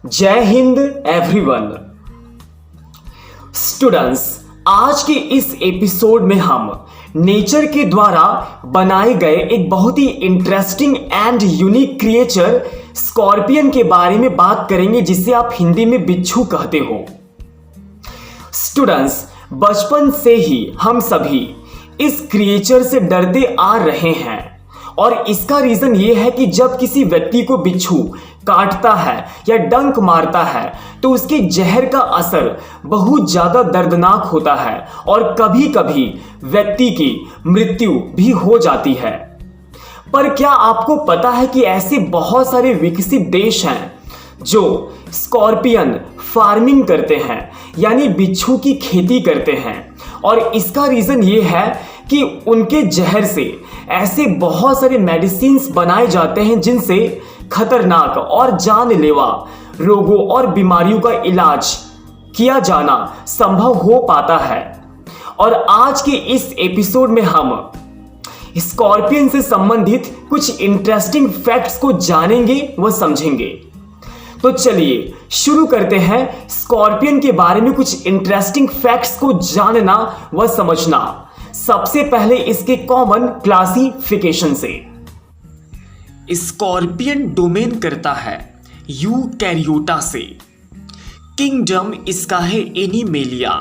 जय Hind everyone. Students, आज के इस एपिसोड में हम नेचर के द्वारा बनाए गए एक बहुत ही interesting and unique creature scorpion के बारे में बात करेंगे, जिसे आप हिंदी में बिच्छू कहते हो। स्टूडेंट्स, बचपन से ही हम सभी इस क्रिएचर से डरते आ रहे हैं और इसका रीजन ये है कि जब किसी व्यक्ति को बिच्छू काटता है या डंक मारता है तो उसके जहर का असर बहुत ज्यादा दर्दनाक होता है और कभी कभी व्यक्ति की मृत्यु भी हो जाती है। पर क्या आपको पता है कि ऐसे बहुत सारे विकसित देश हैं जो स्कॉर्पियन फार्मिंग करते हैं, यानी बिच्छू की खेती करते हैं। और इसका रीजन ये है कि उनके जहर से ऐसे बहुत सारे मेडिसिन्स बनाए जाते हैं जिनसे खतरनाक और जानलेवा रोगों और बीमारियों का इलाज किया जाना संभव हो पाता है। और आज के इस एपिसोड में हम स्कॉर्पियन से संबंधित कुछ इंटरेस्टिंग फैक्ट्स को जानेंगे व समझेंगे। तो चलिए शुरू करते हैं स्कॉर्पियन के बारे में कुछ इंटरेस्टिंग फैक्ट्स को जानना व समझना। सबसे पहले इसके कॉमन क्लासिफिकेशन से। स्कॉर्पियन डोमेन करता है यूकैरियोटा से। किंगडम इसका है एनिमेलिया।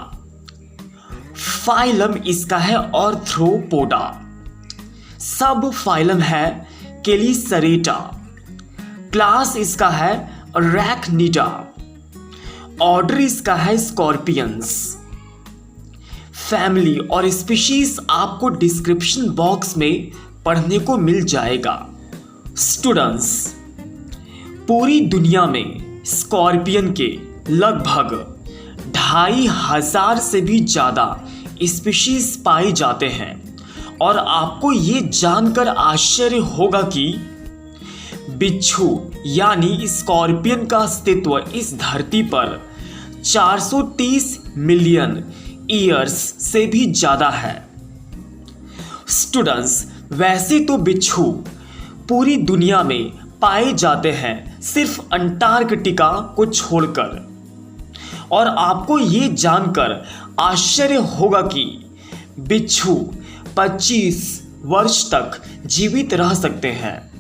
फाइलम इसका है आर्थ्रोपोडा। सब फाइलम है केलिसरेटा। क्लास इसका है अरैक्निडा। ऑर्डर इसका है स्कॉर्पियंस। फैमिली और स्पीशीज आपको डिस्क्रिप्शन बॉक्स में पढ़ने को मिल जाएगा। स्टूडेंट्स, पूरी दुनिया में स्कॉर्पियन के लगभग 2500 से भी ज़्यादा स्पीशीज पाए जाते हैं। और आपको ये जानकर आश्चर्य होगा कि बिच्छू यानी स्कॉर्पियन का अस्तित्व इस धरती पर 430 मिलियन ईयर्स से भी ज़्यादा है। स्टूडेंट्स, वैसे तो बिच्छू पूरी दुनिया में पाए जाते हैं, सिर्फ अंटार्कटिका को छोड़कर। और आपको ये जानकर आश्चर्य होगा कि बिच्छू 25 वर्ष तक जीवित रह सकते हैं,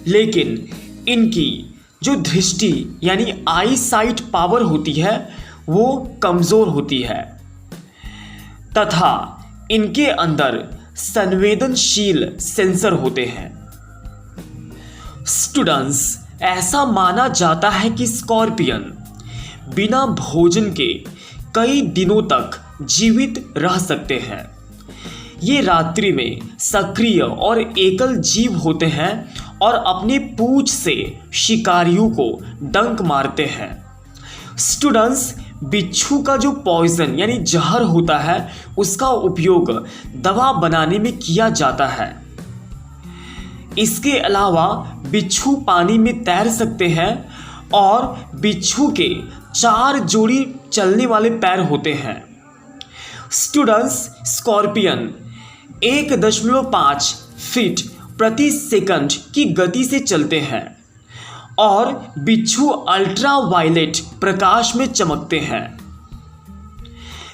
लेकिन इनकी जो दृष्टि यानी आई साइट पावर होती है वो कमज़ोर होती है तथा इनके अंदर संवेदनशील सेंसर होते हैं। स्टूडेंट्स, ऐसा माना जाता है कि स्कॉर्पियन बिना भोजन के कई दिनों तक जीवित रह सकते हैं। ये रात्रि में सक्रिय और एकल जीव होते हैं और अपनी पूंछ से शिकारियों को डंक मारते हैं। स्टूडेंट्स, बिच्छू का जो पॉइजन यानी जहर होता है उसका उपयोग दवा बनाने में किया जाता है। इसके अलावा बिच्छू पानी में तैर सकते हैं और बिच्छू के 4 जोड़ी चलने वाले पैर होते हैं। स्टूडेंट्स, स्कॉर्पियन 1.5 फीट प्रति सेकंड की गति से चलते हैं और बिच्छू अल्ट्रा वायलेट प्रकाश में चमकते हैं।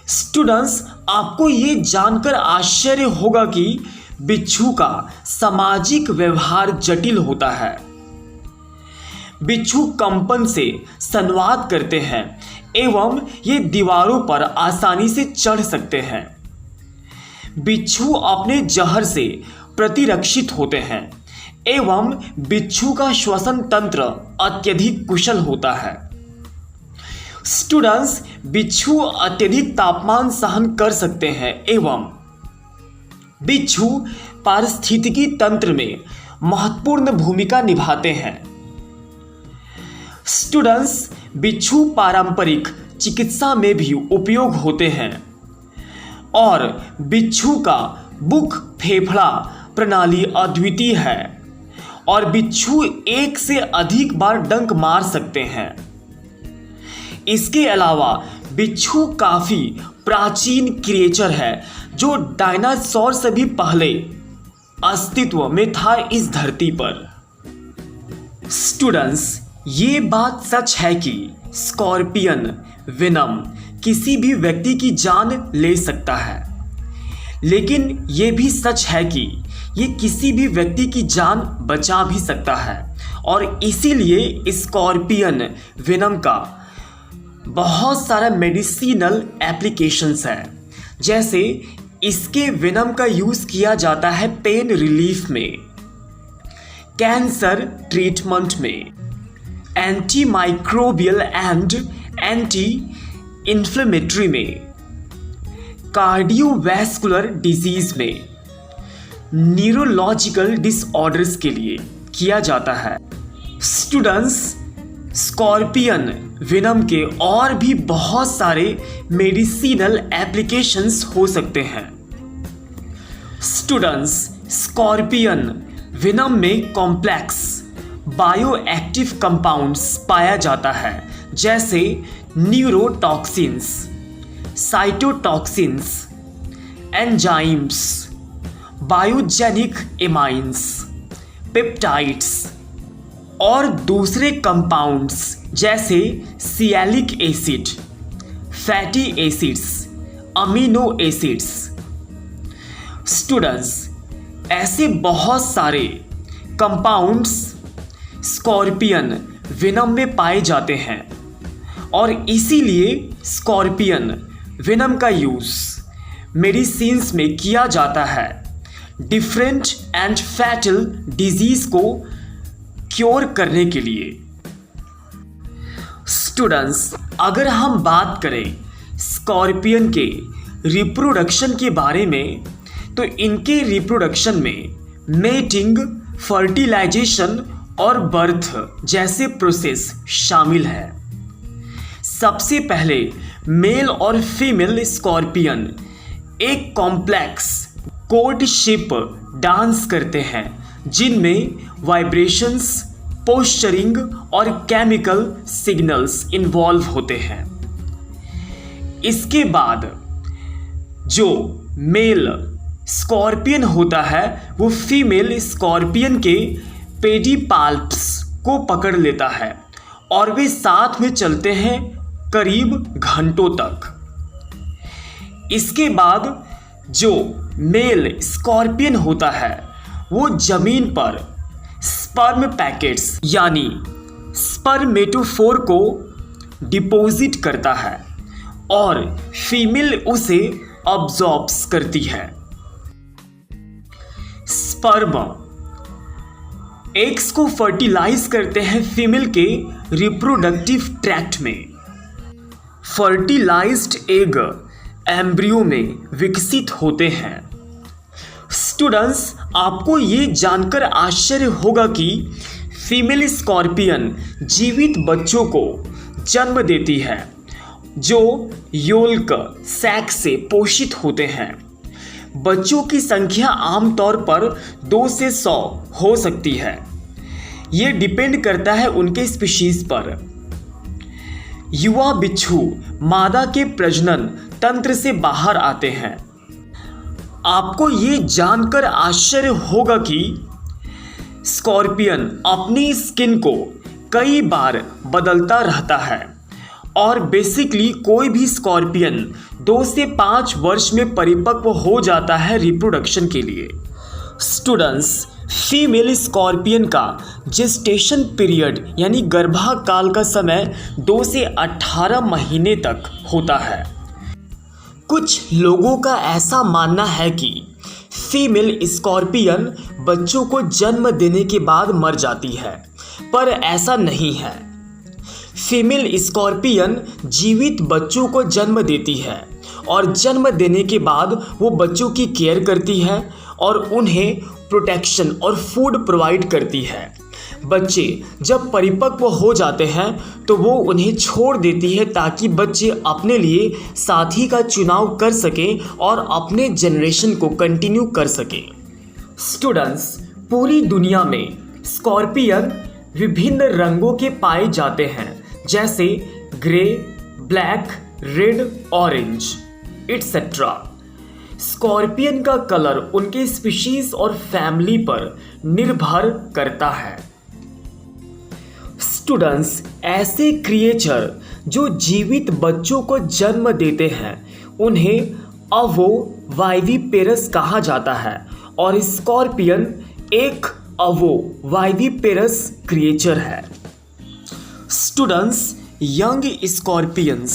स्टूडेंट्स, आपको ये जानकर आश्चर्य होगा कि बिच्छू का सामाजिक व्यवहार जटिल होता है। बिच्छू कंपन से संवाद करते हैं एवं ये दीवारों पर आसानी से चढ़ सकते हैं। बिच्छू अपने जहर से प्रतिरक्षित होते हैं एवं बिच्छू का श्वसन तंत्र अत्यधिक कुशल होता है। स्टूडेंट्स, बिच्छू अत्यधिक तापमान सहन कर सकते हैं एवं बिच्छू पारिस्थितिकी तंत्र में महत्वपूर्ण भूमिका निभाते हैं। स्टूडेंट्स, बिच्छू पारंपरिक चिकित्सा में भी उपयोग होते हैं और बिच्छू का बुक फेफड़ा प्रणाली अद्वितीय है और बिच्छू एक से अधिक बार डंक मार सकते हैं। इसके अलावा बिच्छू काफी प्राचीन क्रिएचर है जो डायनासोर से भी पहले अस्तित्व में था इस धरती पर। स्टूडेंट्स, ये बात सच है कि स्कॉर्पियन वेनम किसी भी व्यक्ति की जान ले सकता है, लेकिन ये भी सच है कि ये किसी भी व्यक्ति की जान बचा भी सकता है। और इसीलिए स्कॉर्पियन वेनम का बहुत सारा मेडिसिनल एप्लीकेशंस है। जैसे इसके वेनम का यूज़ किया जाता है पेन रिलीफ में, कैंसर ट्रीटमेंट में, anti microbial and anti inflammatory में, कार्डियोवैस्कुलर डिजीज में, न्यूरोलॉजिकल डिसऑर्डर्स के लिए किया जाता है। स्टूडेंट्स, स्कॉर्पियन वेनम के और भी बहुत सारे मेडिसिनल एप्लीकेशंस हो सकते हैं। स्टूडेंट्स, स्कॉर्पियन वेनम में कॉम्प्लेक्स बायोएक्टिव कंपाउंड्स पाया जाता है, जैसे neurotoxins, cytotoxins, enzymes, biogenic amines, peptides और दूसरे कंपाउंड्स जैसे sialic acid, fatty acids, amino acids. Students, ऐसे बहुत सारे कंपाउंड्स स्कॉर्पियन वेनम में पाए जाते हैं और इसीलिए स्कॉर्पियन वेनम का यूज़ मेडिसिन्स में किया जाता है डिफरेंट एंड फैटल डिजीज को क्योर करने के लिए। स्टूडेंट्स, अगर हम बात करें स्कॉर्पियन के रिप्रोडक्शन के बारे में, तो इनके रिप्रोडक्शन में मेटिंग, फर्टिलाइजेशन और बर्थ जैसे प्रोसेस शामिल है। सबसे पहले मेल और फीमेल स्कॉर्पियन एक कॉम्प्लेक्स कोर्टशिप डांस करते हैं, जिनमें वाइब्रेशंस, पोस्चरिंग और केमिकल सिग्नल्स इन्वॉल्व होते हैं। इसके बाद जो मेल स्कॉर्पियन होता है वो फीमेल स्कॉर्पियन के पेडिपाल्प्स को पकड़ लेता है और वे साथ में चलते हैं करीब घंटों तक। इसके बाद जो मेल स्कॉर्पियन होता है वो जमीन पर स्पर्म पैकेट्स यानी स्पर्मेटोफोर को डिपॉजिट करता है और फीमेल उसे अब्जॉर्ब्स करती है। स्पर्म एग्स को फर्टिलाइज करते हैं फीमेल के रिप्रोडक्टिव ट्रैक्ट में। फर्टिलाइज्ड एग एम्ब्रियो में विकसित होते हैं। स्टूडेंट्स, आपको ये जानकर आश्चर्य होगा कि फीमेल स्कॉर्पियन जीवित बच्चों को जन्म देती है जो योल्क सैक से पोषित होते हैं। बच्चों की संख्या आमतौर पर 2 से 100 हो सकती है। ये डिपेंड करता है उनके स्पीशीज पर। युवा बिच्छू मादा के प्रजनन तंत्र से बाहर आते हैं। आपको ये जानकर आश्चर्य होगा कि स्कॉर्पियन अपनी स्किन को कई बार बदलता रहता है और बेसिकली कोई भी स्कॉर्पियन 2 से 5 वर्ष में परिपक्व हो जाता है रिप्रोडक्शन के लिए। स्टूडेंट्स, फीमेल स्कॉर्पियन का जेस्टेशन पीरियड यानी गर्भाकाल का समय 2 से 18 महीने तक होता है। कुछ लोगों का ऐसा मानना है कि फीमेल स्कॉर्पियन बच्चों को जन्म देने के बाद मर जाती है, पर ऐसा नहीं है। फीमेल स्कॉर्पियन जीवित बच्चों को जन्म देती है और जन्म देने के बाद वो बच्चों की केयर करती है और उन्हें प्रोटेक्शन और फूड प्रोवाइड करती है। बच्चे जब परिपक्व हो जाते हैं तो वो उन्हें छोड़ देती है ताकि बच्चे अपने लिए साथी का चुनाव कर सकें और अपने जनरेशन को कंटिन्यू कर सकें। स्टूडेंट्स, पूरी दुनिया में स्कॉर्पियन विभिन्न रंगों के पाए जाते हैं, जैसे grey, black, red, orange etcetera. Scorpion का कलर उनके स्पीशीज और फैमिली पर निर्भर करता है। स्टूडेंट्स, ऐसे क्रिएचर जो जीवित बच्चों को जन्म देते हैं उन्हें ओवोवाइविपेरस कहा जाता है और स्कॉर्पियन एक ओवोवाइविपेरस क्रिएचर है। स्टूडेंट्स, यंग स्कॉर्पियंस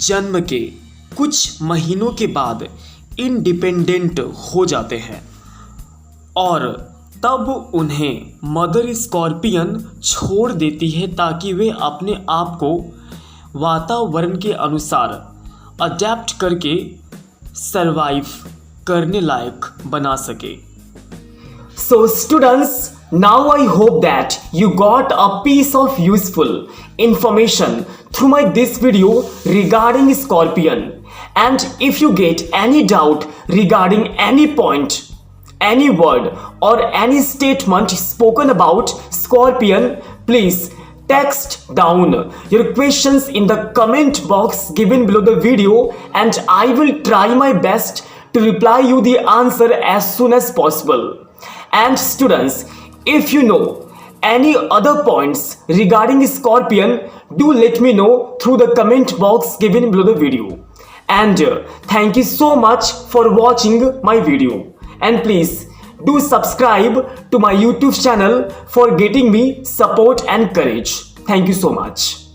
जन्म के कुछ महीनों के बाद इंडिपेंडेंट हो जाते हैं और तब उन्हें मदर स्कॉर्पियन छोड़ देती है ताकि वे अपने आप को वातावरण के अनुसार अडेप्ट करके सरवाइव करने लायक बना सके। So students, now I hope that you got a piece of useful information through my this video regarding Scorpion. And if you get any doubt regarding any point, any word or any statement spoken about Scorpion, please text down your questions in the comment box given below the video and I will try my best to reply you the answer as soon as possible. And students, if you know any other points regarding Scorpion, do let me know through the comment box given below the video. And thank you so much for watching my video. And please do subscribe to my YouTube channel for getting me support and courage. Thank you so much.